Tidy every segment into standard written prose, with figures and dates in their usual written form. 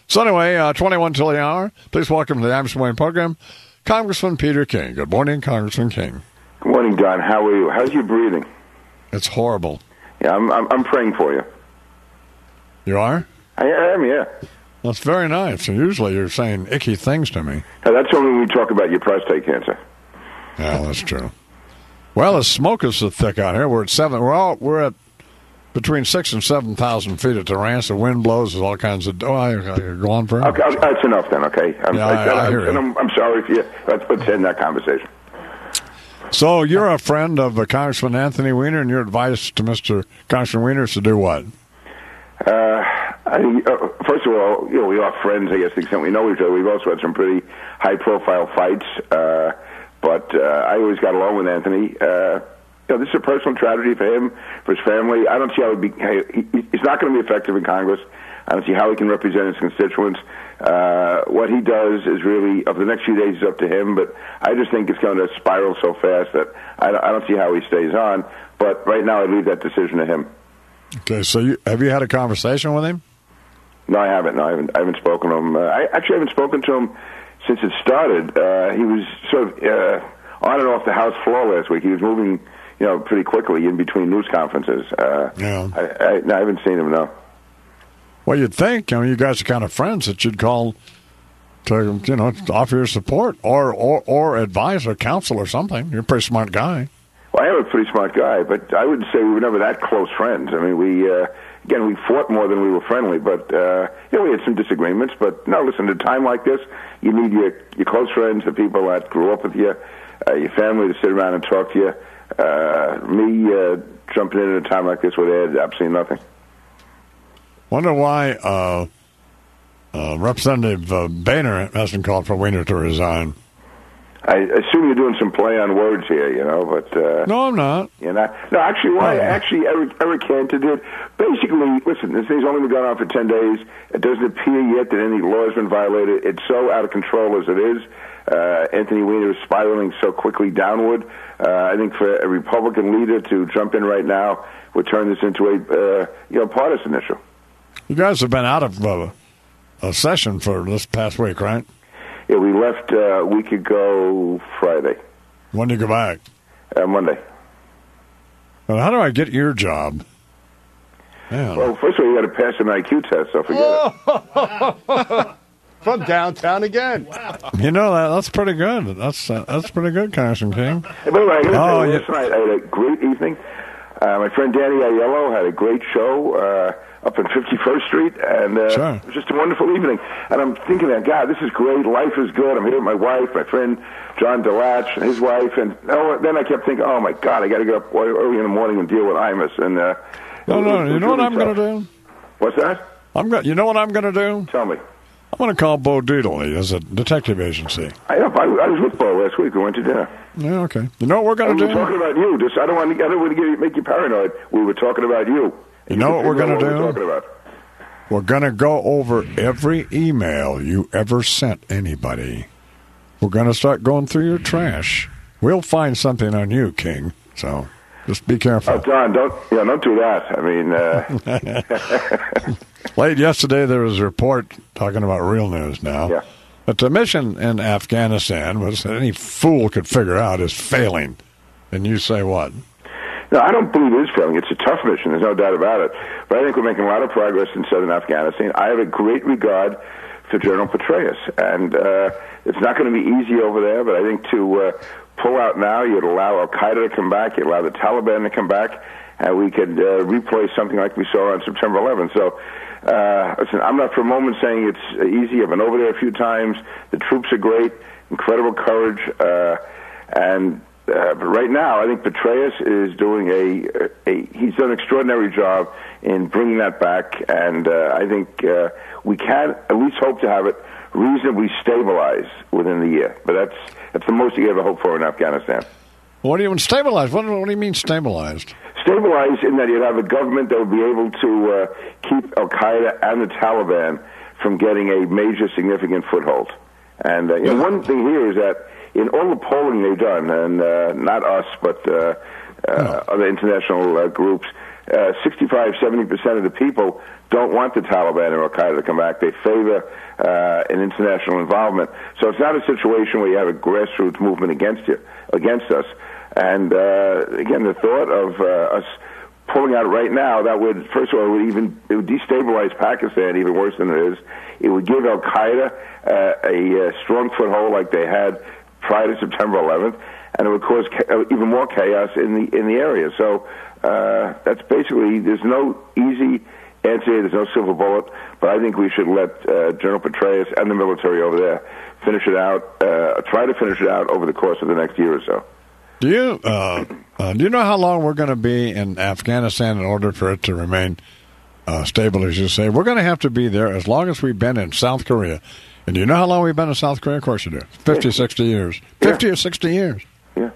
So anyway, 21 till the hour. Please welcome to the Imus Wayne program, Congressman Peter King. Good morning, Congressman King. Good morning, Don. How are you? How's your breathing? It's horrible. Yeah, I'm praying for you. You are? I am, yeah. That's very nice. And usually you're saying icky things to me. Now, that's only when we talk about your prostate cancer. Yeah, that's true. Well, the smoke is so thick out here. We're at we're at between 6,000 and 7,000 feet at the ranch. The wind blows. There's all kinds of. You're going for it. Okay, that's enough then. Okay. I hear you. I'm sorry if you. Let's end that conversation. So you're a friend of Congressman Anthony Weiner, and your advice to Mr. Congressman Weiner is to do what? First of all, we are friends. I guess to the extent we know each other. We've also had some pretty high-profile fights, but I always got along with Anthony. This is a personal tragedy for him, for his family. I don't see how he's not going to be effective in Congress. I don't see how he can represent his constituents. What he does is really, over the next few days, is up to him, but I just think it's going to spiral so fast that I don't see how he stays on. But right now, I leave that decision to him. Okay, so have you had a conversation with him? No, I haven't. No, I haven't spoken to him. I actually haven't spoken to him since it started. He was sort of on and off the House floor last week. He was moving, pretty quickly in between news conferences. Yeah. I haven't seen him, no. Well, you'd think, you guys are kind of friends, that you'd call to, to offer your support or advice or counsel or something. You're a pretty smart guy. Well, I am a pretty smart guy, but I would say we were never that close friends. I mean, we fought more than we were friendly, but, we had some disagreements. But, no, listen, at a time like this, you need your close friends, the people that grew up with you, your family to sit around and talk to you. Me jumping in at a time like this would add absolutely nothing. Wonder why Representative Weiner hasn't called for Weiner to resign. I assume you're doing some play on words here, but... No, I'm not. No, actually, why? Actually, Eric Cantor did. Basically, listen, this thing's only been going on for 10 days. It doesn't appear yet that any law has been violated. It's so out of control as it is. Anthony Weiner is spiraling so quickly downward. I think for a Republican leader to jump in right now would turn this into a partisan issue. You guys have been out of a session for this past week, right? Yeah, we left a week ago Friday. When did you go back? Monday. Well, how do I get your job? Man. Well, first of all, you got to pass an IQ test, so forget it. From downtown again. Wow. That's pretty good. That's pretty good, Congressman King. Hey, by the way, I got to tell you, last night I had a great evening. My friend Danny Aiello had a great show up on 51st Street, and sure. It was just a wonderful evening. And I'm thinking, God, this is great. Life is good. I'm here with my wife, my friend John DeLatch, and his wife. And then I kept thinking, oh, my God, I got to get up early in the morning and deal with Imus. And no, you know what I'm going to do? What's that? You know what I'm going to do? Tell me. I'm going to call Bo Diddley as a detective agency. I was with Bo last week. We went to dinner. Yeah, okay. You know what we're going to do? We were talking about you. I don't want to make you paranoid. We were talking about you. You know what we're going to do? We're talking about. We're going to go over every email you ever sent anybody. We're going to start going through your trash. We'll find something on you, King. So just be careful. Oh, Don, don't do that. I mean, late yesterday there was a report talking about real news now. Yeah. But the mission in Afghanistan, which any fool could figure out, is failing. And you say what? No, I don't believe it is failing. It's a tough mission. There's no doubt about it. But I think we're making a lot of progress in southern Afghanistan. I have a great regard for General Petraeus. And it's not going to be easy over there, but I think to pull out now, you'd allow al-Qaeda to come back, you'd allow the Taliban to come back, and we could replay something like we saw on September 11th. So, listen, I'm not for a moment saying it's easy. I've been over there a few times. The troops are great, incredible courage, but right now, I think Petraeus is doing he's done an extraordinary job in bringing that back, and I think we can at least hope to have it reasonably stabilized within the year. But that's the most you ever hope for in Afghanistan. What do you mean stabilized? What do you mean stabilized? Stabilized in that you'd have a government that would be able to keep al-Qaeda and the Taliban from getting a major significant foothold. And one thing here is that in all the polling they've done, and not us, but other international groups, 65-70% of the people don't want the Taliban or Al-Qaeda to come back. They favor an international involvement. So it's not a situation where you have a grassroots movement against us. And again, the thought of us pulling out right now, that would, first of all, it would destabilize Pakistan even worse than it is. It would give Al-Qaeda a strong foothold like they had prior to September 11th, and it would cause even more chaos in the area. So that's basically, there's no easy answer here, there's no silver bullet, but I think we should let General Petraeus and the military over there finish it out, try to finish it out over the course of the next year or so. Do you know how long we're going to be in Afghanistan in order for it to remain stable, as you say? We're going to have to be there as long as we've been in South Korea. And do you know how long we've been in South Korea? Of course you do. 50, 60 years. 50 or 60 years. Yeah.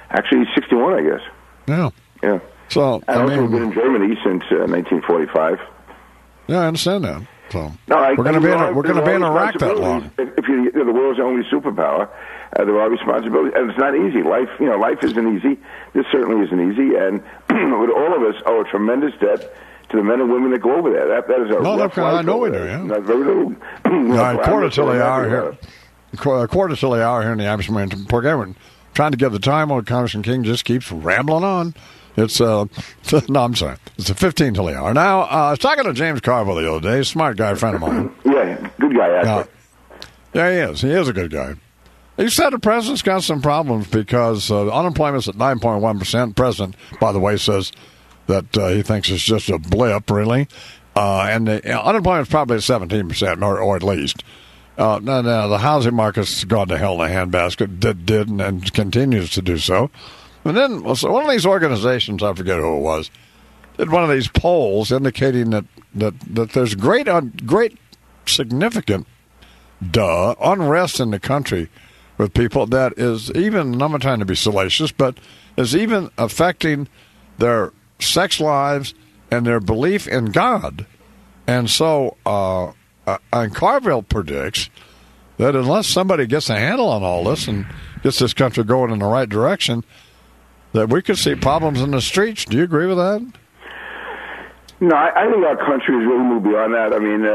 Actually, 61, I guess. Yeah. Yeah. So, and also we've been in Germany since 1945. Yeah, I understand that. So no, we're going to be in Iraq that long. If you're the world's only superpower, there are responsibilities, and it's not easy. Life isn't easy. This certainly isn't easy, and with all of us owe a tremendous debt to the men and women that go over there. That is a rough life. I know we do. Yeah. Not very little. Quarter till the hour here. Quarter till the hour here in the Irishman program. Trying to give the time on Congressman King just keeps rambling on. It's no, I'm sorry. It's a 15 till the hour. Now, I was talking to James Carville the other day, smart guy, friend of mine. Yeah, good guy, actually. Yeah, he is. He is a good guy. He said the president's got some problems because unemployment's at 9.1%. The president, by the way, says that he thinks it's just a blip, really. And the unemployment's probably at 17%, or at least. The housing market's gone to hell in a handbasket, did and continues to do so. And then one of these organizations, I forget who it was, did one of these polls indicating that there's great significant unrest in the country with people that is even, I'm not trying to be salacious, but is even affecting their sex lives and their belief in God. And so and Carville predicts that unless somebody gets a handle on all this and gets this country going in the right direction, that we could see problems in the streets. Do you agree with that? No, I think our country has really moved beyond that. I mean,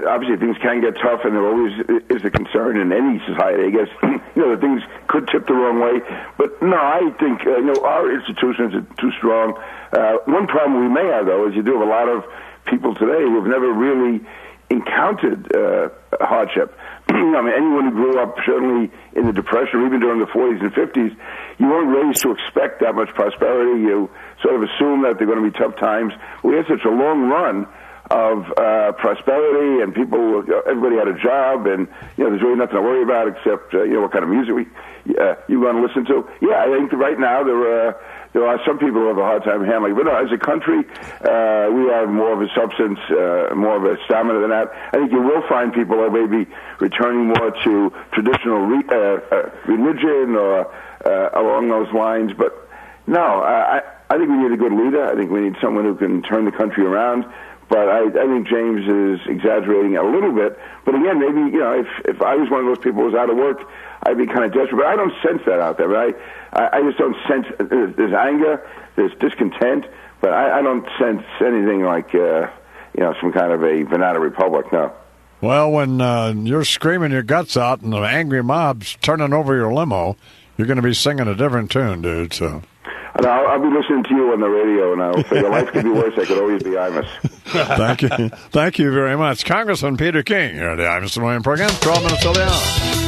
obviously things can get tough, and there always is a concern in any society. I guess that things could tip the wrong way. But no, I think our institutions are too strong. One problem we may have, though, is you do have a lot of people today who have never really encountered hardship. I mean, anyone who grew up certainly in the Depression, or even during the 40s and 50s, you weren't raised to expect that much prosperity. You sort of assume that they're going to be tough times. We had such a long run of prosperity, and everybody had a job, and there's really nothing to worry about except what kind of music you want to listen to. Yeah, I think right now there are some people who have a hard time handling it. But no, as a country, we have more of a substance, more of a stamina than that. I think you will find people who may be returning more to traditional religion or along those lines. But no, I think we need a good leader. I think we need someone who can turn the country around. But I think James is exaggerating a little bit. But again, maybe, if I was one of those people who was out of work, I'd be kind of desperate. But I don't sense that out there. Right? I just don't sense, there's anger, there's discontent, but I don't sense anything like, some kind of a banana republic, no. Well, when you're screaming your guts out and the angry mob's turning over your limo, you're going to be singing a different tune, dude, so... And I'll be listening to you on the radio, and I'll say, life could be worse. I could always be Imus. Thank you. Thank you very much. Congressman Peter King here at the Imus and Weiner program, 12 minutes till the hour.